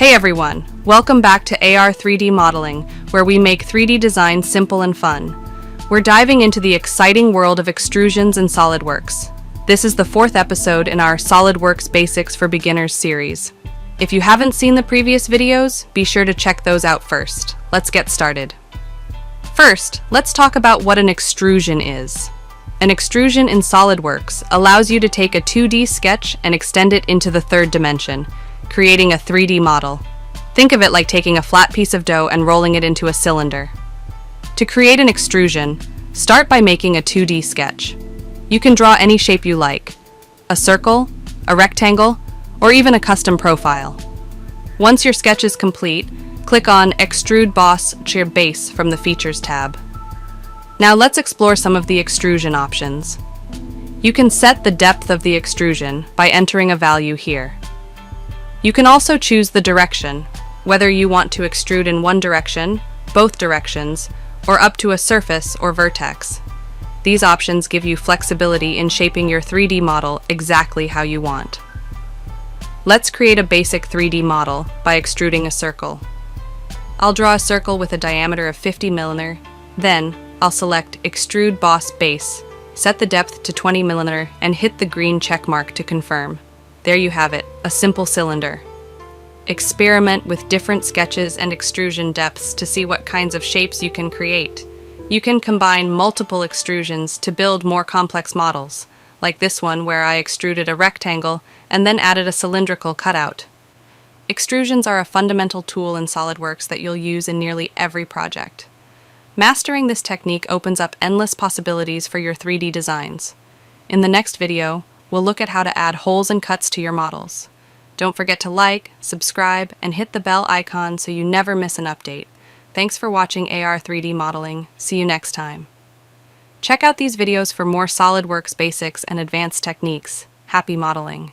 Hey everyone, welcome back to AR 3D modeling, where we make 3D design simple and fun. We're diving into the exciting world of extrusions and SolidWorks. This is the fourth episode in our SolidWorks Basics for Beginners series. If you haven't seen the previous videos, be sure to check those out first. Let's get started. First, let's talk about what an extrusion is. An extrusion in SolidWorks allows you to take a 2D sketch and extend it into the third dimension, creating a 3D model. Think of it like taking a flat piece of dough and rolling it into a cylinder. To create an extrusion, start by making a 2D sketch. You can draw any shape you like: a circle, a rectangle, or even a custom profile. Once your sketch is complete, click on Extrude Boss to Base from the Features tab. Now let's explore some of the extrusion options. You can set the depth of the extrusion by entering a value here. You can also choose the direction, whether you want to extrude in one direction, both directions, or up to a surface or vertex. These options give you flexibility in shaping your 3D model exactly how you want. Let's create a basic 3D model by extruding a circle. I'll draw a circle with a diameter of 50 mm, then I'll select Extrude Boss Base, set the depth to 20 mm, and hit the green check mark to confirm. There you have it, a simple cylinder. Experiment with different sketches and extrusion depths to see what kinds of shapes you can create. You can combine multiple extrusions to build more complex models, like this one where I extruded a rectangle and then added a cylindrical cutout. Extrusions are a fundamental tool in SolidWorks that you'll use in nearly every project. Mastering this technique opens up endless possibilities for your 3D designs. In the next video, we'll look at how to add holes and cuts to your models. Don't forget to like, subscribe, and hit the bell icon so you never miss an update. Thanks for watching AR 3D modeling. See you next time. Check out these videos for more SolidWorks basics and advanced techniques. Happy modeling!